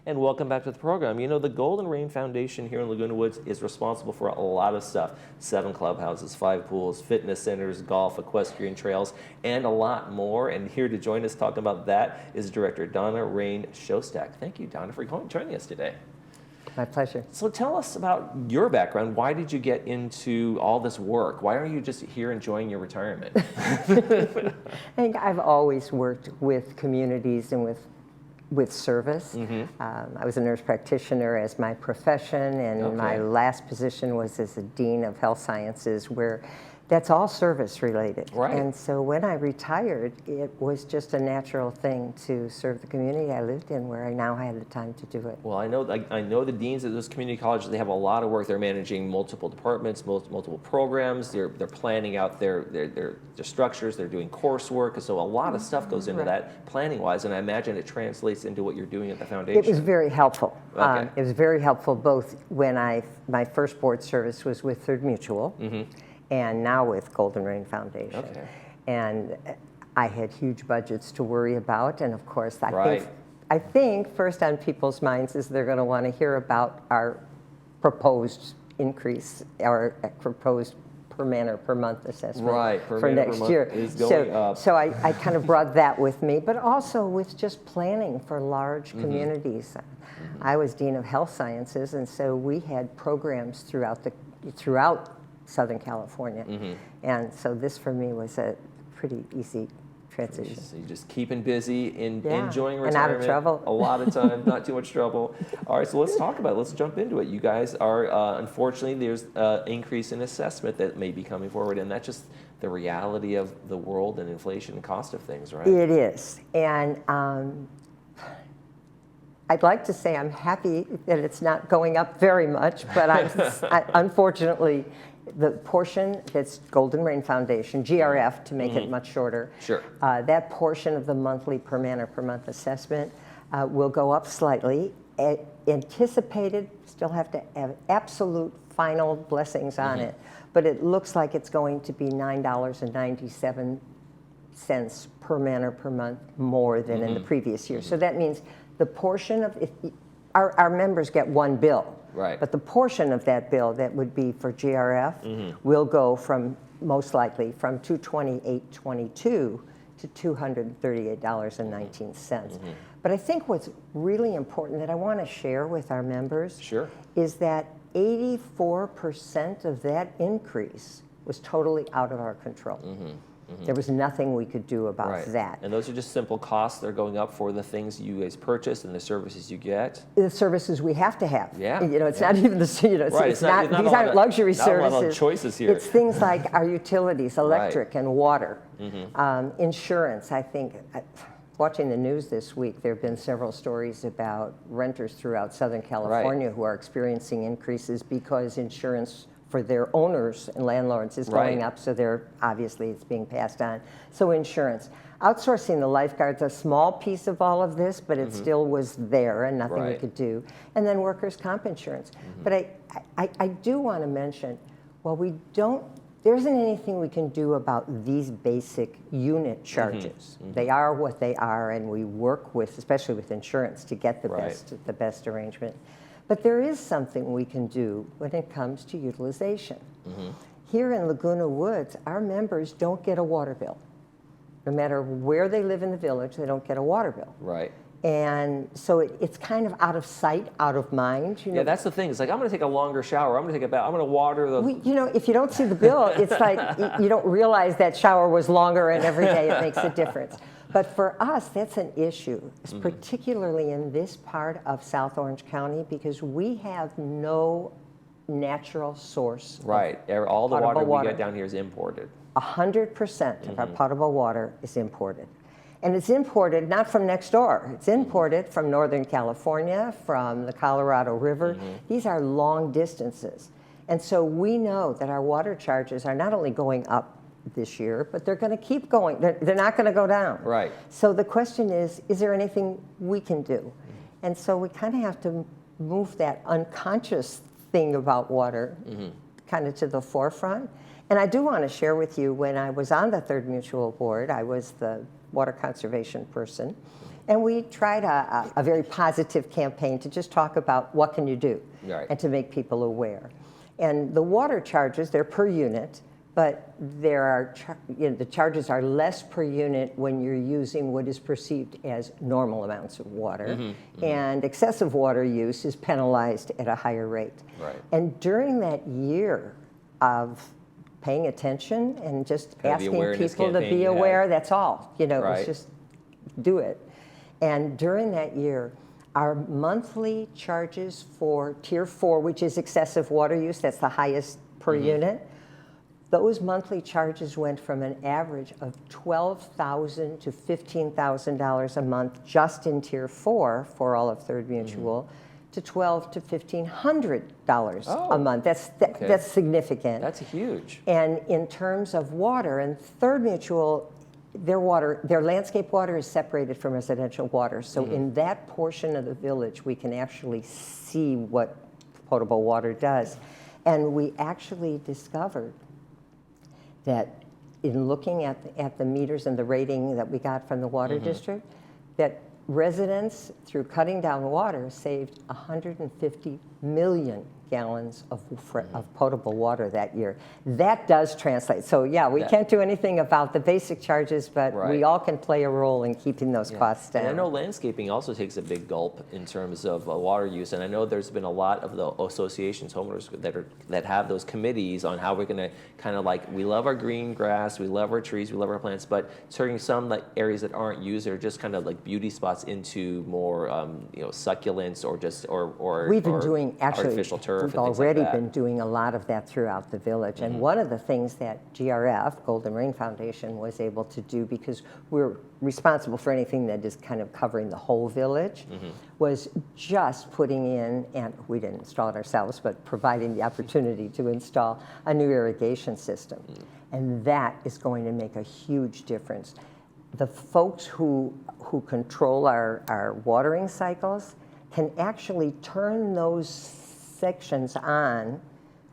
And welcome back to the program. You know, the Golden Rain Foundation here in Laguna Woods is responsible for a lot of stuff. 7 clubhouses, 5 pools, fitness centers, golf, equestrian trails, and a lot more. And here to join us talking about that is Director Donna Rain Shostak. Thank you, Donna, for joining us today. My pleasure. So tell us about your background. Why did you get into all this work? Why are you just here enjoying your retirement? I think I've always worked with communities and with service. I was a nurse practitioner as my profession, and my last position was as a dean of health sciences, where that's all service related. Right. And so when I retired, it was just a natural thing to serve the community I lived in, where I now had the time to do it. Well, I know the deans of those community colleges, they have a lot of work. They're managing multiple departments, multiple programs. They're planning out their structures. They're doing coursework. So a lot of stuff goes into that planning-wise, and I imagine it translates into what you're doing at the foundation. It was very helpful. Okay. It was very helpful both when my first board service was with Third Mutual, and now with Golden Rain Foundation. Okay. And I had huge budgets to worry about, and of course Right. I think first on people's minds is they're going to want to hear about our proposed increase, our proposed per man or per month assessment for next year. Is going up. So I kind of brought that with me, but also with just planning for large communities. I was dean of health sciences, and so we had programs throughout Southern California. And so this for me was a pretty easy transition. So you're just keeping busy, enjoying retirement. And out of trouble. A lot of time, not too much trouble. All right, so let's talk about it. Let's jump into it. You guys are, unfortunately, there's an increase in assessment that may be coming forward, and that's just the reality of the world and inflation and cost of things, right? It is. And I'd like to say I'm happy that it's not going up very much, but unfortunately, the portion that's Golden Rain Foundation, GRF to make it much shorter, that portion of the monthly per man or per month assessment will go up slightly. Anticipated, still have to have absolute final blessings on it, but it looks like it's going to be $9.97 per man or per month more than in the previous year. So that means the portion of, our members get one bill. Right. But the portion of that bill that would be for GRF will go from, most likely, from $228.22 to $238.19. But I think what's really important that I want to share with our members is that 84% of that increase was totally out of our control. There was nothing we could do about that. And those are just simple costs that are going up for the things you guys purchase and the services you get? The services we have to have. Yeah. You know, it's not even the, it's not these aren't luxury services. Not a lot of choices here. It's things like our utilities, electric and water, insurance. I think, watching the news this week, there have been several stories about renters throughout Southern California who are experiencing increases because insurance for their owners and landlords is going up, so obviously it's being passed on. So insurance. Outsourcing the lifeguards, a small piece of all of this, but it still was there and nothing we could do. And then workers' comp insurance. But I do want to mention, while there isn't anything we can do about these basic unit charges. They are what they are, and we work with, especially with insurance, to get the best arrangement. But there is something we can do when it comes to utilization. Here in Laguna Woods, our members don't get a water bill. No matter where they live in the village, they don't get a water bill. Right. And so it's kind of out of sight, out of mind. You know? Yeah, that's the thing. It's like, I'm going to take a longer shower. I'm going to take a bath. I'm going to water the... if you don't see the bill, it's like you don't realize that shower was longer, and every day it makes a difference. But for us, that's an issue, particularly in this part of South Orange County, because we have no natural source. All the water we get down here is imported. 100% of our potable water is imported. And it's imported not from next door. It's imported from Northern California, from the Colorado River. These are long distances. And so we know that our water charges are not only going up this year, but they're going to keep going. They're not going to go down. Right. So the question is there anything we can do? And so we kind of have to move that unconscious thing about water kind of to the forefront. And I do want to share with you, when I was on the Third Mutual Board, I was the water conservation person, and we tried a very positive campaign to just talk about what can you do, right, and to make people aware. And the water charges, they're per unit, but there are the charges are less per unit when you're using what is perceived as normal amounts of water, and excessive water use is penalized at a higher rate. Right. And during that year of paying attention and just asking people to be aware, that's all. You know, right, it's just do it. And during that year, our monthly charges for Tier 4, which is excessive water use, that's the highest per unit, those monthly charges went from an average of $12,000 to $15,000 a month just in Tier 4 for all of Third Mutual, to $1,200 to $1,500 a month. That's significant. That's huge. And in terms of water, and Third Mutual, their landscape water is separated from residential water. So in that portion of the village, we can actually see what potable water does. And we actually discovered that in looking at the meters and the rating that we got from the water district, that residents, through cutting down water, saved 150 million gallons of potable water that year. That does translate. So yeah, we can't do anything about the basic charges, but we all can play a role in keeping those costs down. And I know landscaping also takes a big gulp in terms of water use, and I know there's been a lot of the associations, homeowners that have those committees on how we're going to kind of like, we love our green grass, we love our trees, we love our plants, but turning some like areas that aren't used are just kind of like beauty spots into more succulents or just or we've been doing artificial turf. We've already been doing a lot of that throughout the village. And one of the things that GRF, Golden Rain Foundation, was able to do, because we're responsible for anything that is kind of covering the whole village, was just putting in, and we didn't install it ourselves, but providing the opportunity to install a new irrigation system. And that is going to make a huge difference. The folks who control our watering cycles can actually turn those sections on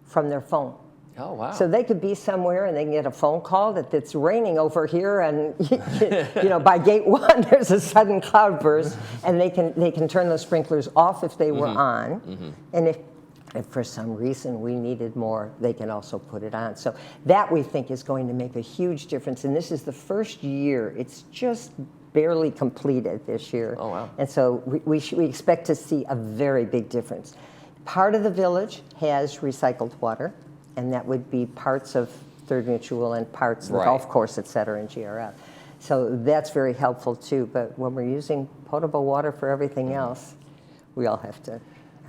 from their phone. Oh, wow. So they could be somewhere and they can get a phone call that it's raining over here, and by gate 1 there's a sudden cloudburst, and they can turn those sprinklers off if they were on. And if for some reason we needed more, they can also put it on. So that, we think, is going to make a huge difference. And this is the first year. It's just barely completed this year. Oh, wow. And so we expect to see a very big difference. Part of the village has recycled water, and that would be parts of Third Mutual and parts of the golf course, et cetera, in GRF. So that's very helpful too. But when we're using potable water for everything else, we all have to.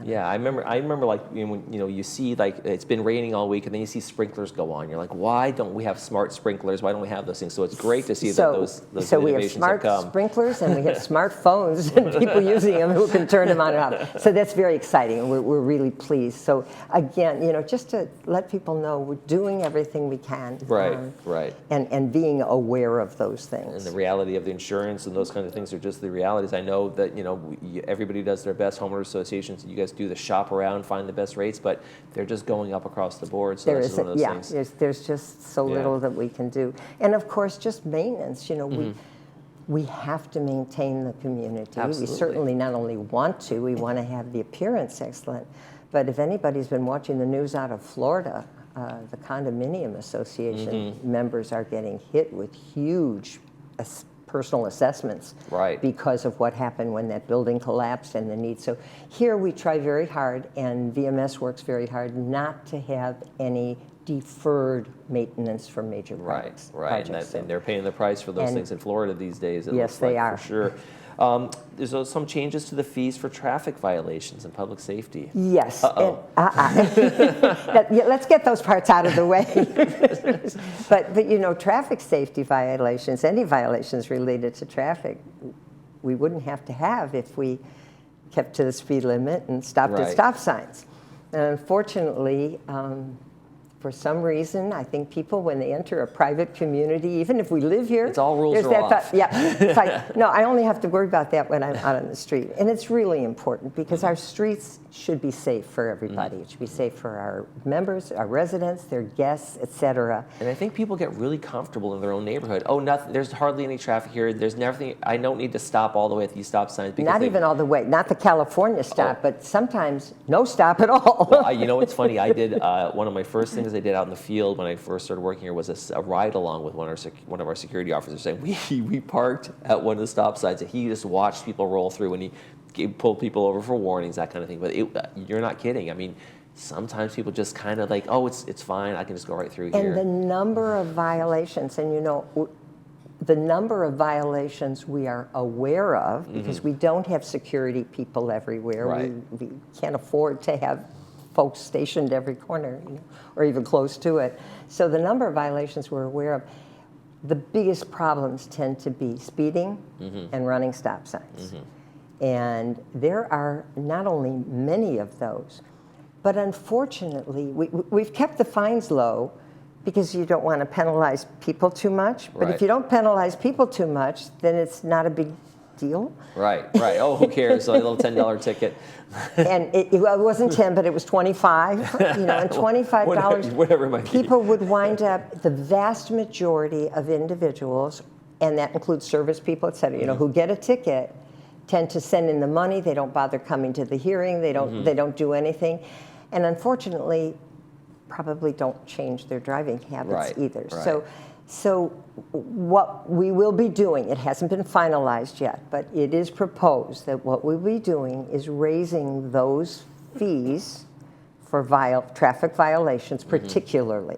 Yeah, I remember like when you see like it's been raining all week, and then you see sprinklers go on. You're like, why don't we have smart sprinklers? Why don't we have those things? So it's great to see that those so we have innovations smart have come. sprinklers, and we have smartphones and people using them who can turn them on and off. So that's very exciting, and we're really pleased. So again, just to let people know, we're doing everything we can. Right. And being aware of those things. And the reality of the insurance and those kind of things are just the realities. I know that everybody does their best, homeowner associations, and you guys do the shop around, find the best rates, but they're just going up across the board. So that's one of those things. There's just so little that we can do. And of course, just maintenance. We have to maintain the community. Absolutely. We certainly not only want to, we want to have the appearance excellent. But if anybody's been watching the news out of Florida, the condominium association members are getting hit with huge personal assessments because of what happened when that building collapsed and the need. So here we try very hard, and VMS works very hard not to have any deferred maintenance for major projects. And they're paying the price for those things in Florida these days. Yes, they are. For sure. There's some changes to the fees for traffic violations and public safety. Yes. Let's get those parts out of the way. but traffic safety violations, any violations related to traffic, we wouldn't have to have if we kept to the speed limit and stopped at stop signs. And unfortunately, for some reason, I think people, when they enter a private community, even if we live here, it's all rules there's are that off. thought, yeah, it's like, no, I only have to worry about that when I'm out on the street. And it's really important because our streets should be safe for everybody. It should be safe for our members, our residents, their guests, etc. And I think people get really comfortable in their own neighborhood. Oh, nothing, there's hardly any traffic here. There's nothing, I don't need to stop all the way at these stop signs. Because Not even all the way, not the California stop, but sometimes no stop at all. Well, you know, it's funny. I did one of my first things I did out in the field when I first started working here was a ride along with one of our security officers. Saying we parked at one of the stop signs and he just watched people roll through and he pulled people over for warnings, that kind of thing. But you're not kidding. I mean, sometimes people just kind of like, oh, it's fine. I can just go right through here. And the number of violations, and you know, the number of violations we are aware of, because we don't have security people everywhere. Right. We can't afford to have folks stationed every corner, you know, or even close to it. So the number of violations we're aware of, the biggest problems tend to be speeding and running stop signs. And there are not only many of those, but unfortunately, we've kept the fines low because you don't want to penalize people too much. But if you don't penalize people too much, then it's not a big deal. Right. Oh, who cares? A little $10 ticket. And it wasn't 10, but it was 25. You know, and $25. Whatever it might be. People would wind up, the vast majority of individuals, and that includes service people, et cetera, you know, who get a ticket, tend to send in the money. They don't bother coming to the hearing. They don't do anything, and unfortunately, probably don't change their driving habits either. So what we will be doing, it hasn't been finalized yet, but it is proposed that what we'll be doing is raising those fees for traffic violations, particularly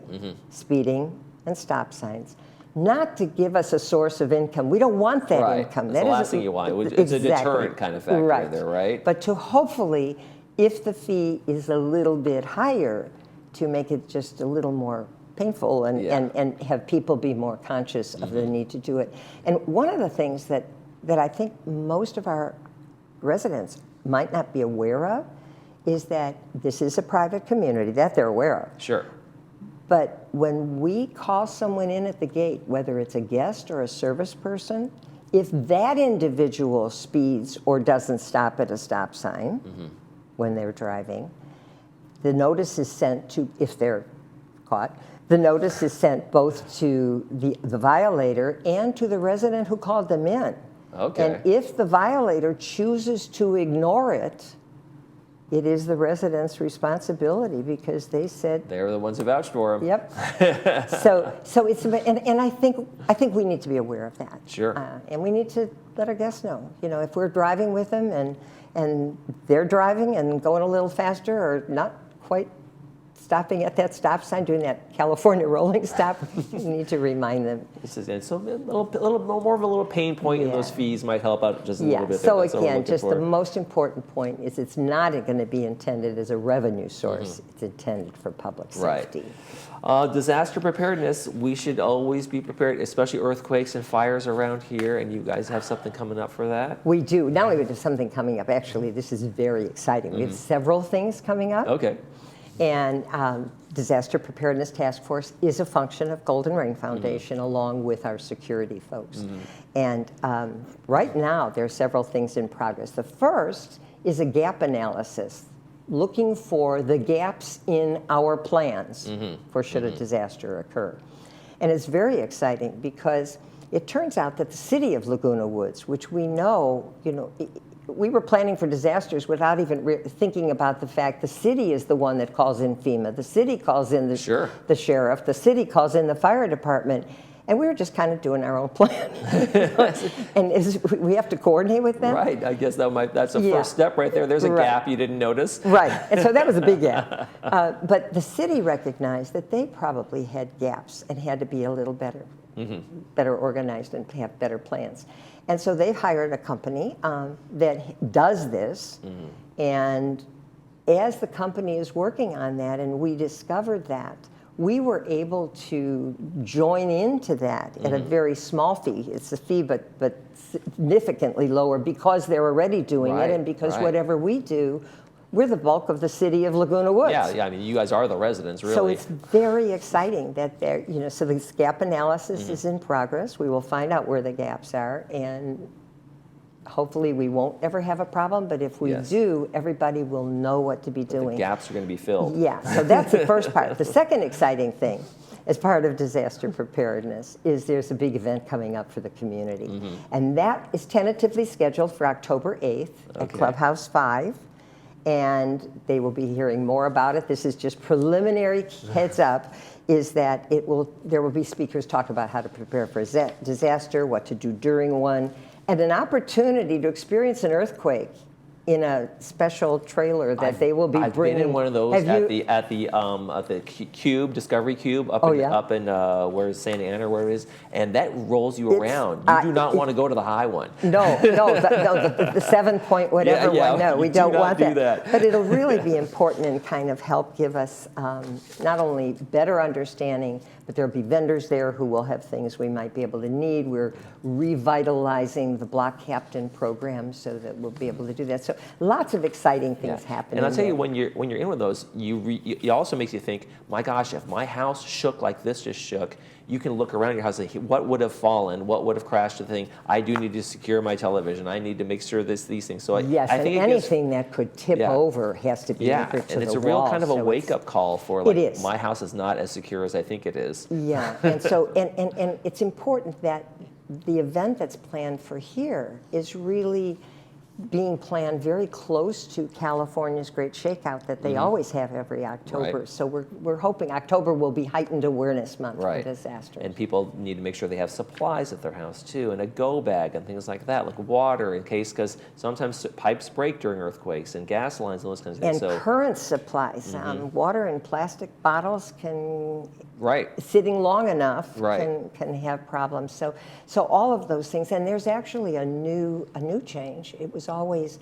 speeding and stop signs. Not to give us a source of income. We don't want that income. That's the last thing you want. It's a deterrent kind of factor there, right? But to hopefully, if the fee is a little bit higher, to make it just a little more painful and have people be more conscious of the need to do it. And one of the things that I think most of our residents might not be aware of is that this is a private community, that they're aware of. Sure. But when we call someone in at the gate, whether it's a guest or a service person, if that individual speeds or doesn't stop at a stop sign when they're driving, the notice is sent to, if they're caught, the notice is sent both to the violator and to the resident who called them in. Okay. And if the violator chooses to ignore it, it is the resident's responsibility because they said they're the ones who vouched for them. Yep. So it's and I think we need to be aware of that. Sure. And we need to let our guests know. You know, if we're driving with them and they're driving and going a little faster or not quite stopping at that stop sign, doing that California rolling stop, you need to remind them. And so a little more of a little pain point in those fees might help out just a little bit. So again, just the most important point is it's not going to be intended as a revenue source. It's intended for public safety. Disaster preparedness, we should always be prepared, especially earthquakes and fires around here, and you guys have something coming up for that? We do. Not only do we have something coming up, actually, this is very exciting. We have several things coming up. Okay. And Disaster Preparedness Task Force is a function of Golden Ring Foundation along with our security folks. And right now, there are several things in progress. The first is a gap analysis, looking for the gaps in our plans for should a disaster occur. And it's very exciting because it turns out that the city of Laguna Woods, which we know, you know, we were planning for disasters without even thinking about the fact the city is the one that calls in FEMA. The city calls in the sheriff. The city calls in the fire department. And we were just kind of doing our own plan. And we have to coordinate with them. Right. I guess that's the first step right there. There's a gap you didn't notice. Right. And so that was a big gap. But the city recognized that they probably had gaps and had to be a little better, better organized and have better plans. And so they hired a company that does this. And as the company is working on that, and we discovered that, we were able to join into that at a very small fee. It's a fee, but significantly lower because they're already doing it, and because whatever we do, we're the bulk of the city of Laguna Woods. Yeah, I mean, you guys are the residents, really. So it's very exciting that they're, so this gap analysis is in progress. We will find out where the gaps are, and hopefully we won't ever have a problem, but if we do, everybody will know what to be doing. The gaps are going to be filled. Yeah, so that's the first part. The second exciting thing, as part of disaster preparedness, is there's a big event coming up for the community. And that is tentatively scheduled for October 8th at Clubhouse 5. And they will be hearing more about it. This is just preliminary heads up, is that there will be speakers talk about how to prepare for a disaster, what to do during one, and an opportunity to experience an earthquake in a special trailer that they will be bringing. I've been in one of those at the Cube, Discovery Cube, up in where's Santa Ana, where it is, and that rolls you around. You do not want to go to the high one. No, the 7-point whatever one. No, we don't want that. But it'll really be important and kind of help give us not only better understanding, but there'll be vendors there who will have things we might be able to need. We're revitalizing the block captain program so that we'll be able to do that. So lots of exciting things happening. And I'll tell you, when you're in with those, it also makes you think, my gosh, if my house shook like this just shook, you can look around your house and think, what would have fallen? What would have crashed the thing? I do need to secure my television. I need to make sure these things. So I think anything that could tip over has to be anchored to the wall. And it's a real kind of a wake-up call for, like, my house is not as secure as I think it is. Yeah, and so and it's important that the event that's planned for here is really being planned very close to California's Great Shakeout that they always have every October. Right. So we're hoping October will be Heightened Awareness Month for disasters. And people need to make sure they have supplies at their house too, and a go bag and things like that, like water in case, because sometimes pipes break during earthquakes, and gas lines and those kinds of things. And current supplies, water in plastic bottles can, sitting long enough, can have problems. So all of those things, and there's actually a new change. It was always,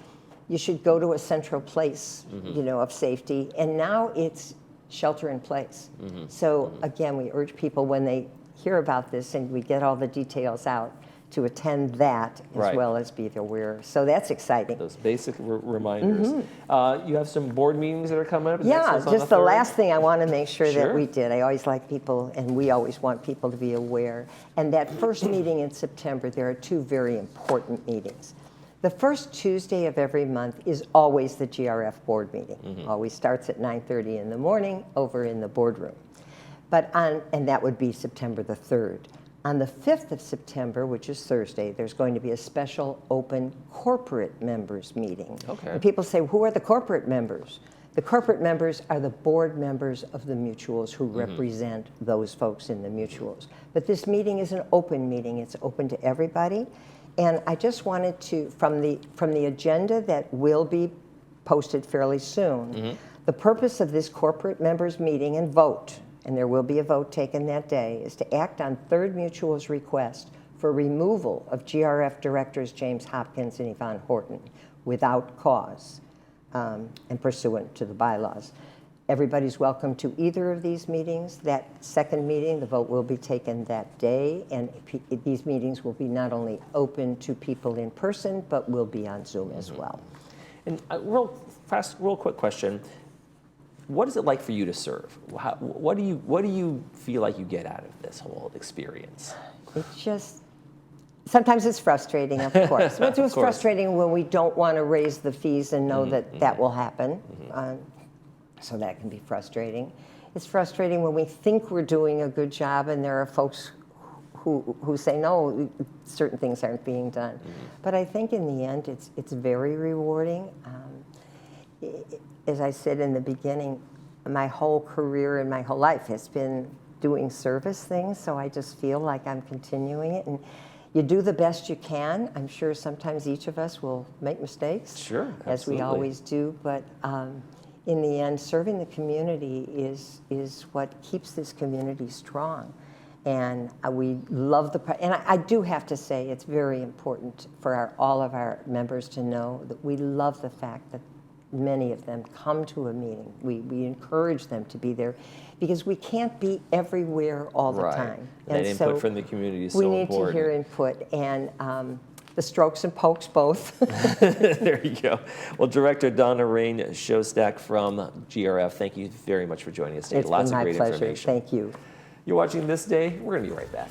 you should go to a central place, of safety, and now it's shelter in place. So again, we urge people when they hear about this and we get all the details out to attend that as well as be aware. So that's exciting. Those basic reminders. You have some board meetings that are coming up? Just the last thing I want to make sure that we did. I always like people, and we always want people to be aware. And that first meeting in September, there are two very important meetings. The first Tuesday of every month is always the GRF board meeting. Always starts at 9:30 in the morning over in the boardroom. And that would be September the 3rd. On the 5th of September, which is Thursday, there's going to be a special open corporate members meeting. And people say, who are the corporate members? The corporate members are the board members of the mutuals who represent those folks in the mutuals. But this meeting is an open meeting. It's open to everybody. And I just wanted to, from the agenda that will be posted fairly soon, the purpose of this corporate members meeting and vote, and there will be a vote taken that day, is to act on Third Mutual's request for removal of GRF directors James Hopkins and Yvonne Horton without cause and pursuant to the bylaws. Everybody's welcome to either of these meetings. That second meeting, the vote will be taken that day, and these meetings will be not only open to people in person, but will be on Zoom as well. And real quick question. What is it like for you to serve? What do you feel like you get out of this whole experience? It's just, sometimes it's frustrating, of course. It was frustrating when we don't want to raise the fees and know that will happen. So that can be frustrating. It's frustrating when we think we're doing a good job and there are folks who say, no, certain things aren't being done. But I think in the end, it's very rewarding. As I said in the beginning, my whole career and my whole life has been doing service things, so I just feel like I'm continuing it. And you do the best you can. I'm sure sometimes each of us will make mistakes, sure, as we always do, but in the end, serving the community is what keeps this community strong. And we love and I do have to say it's very important for all of our members to know that we love the fact that many of them come to a meeting. We encourage them to be there because we can't be everywhere all the time. And that input from the community is so important. We need to hear input. And the strokes and pokes both. There you go. Well, Director Donna Rain Shostak from GRF, thank you very much for joining us today. It's Lots been of my great pleasure. information. Thank you. You're watching This Day. We're going to be right back.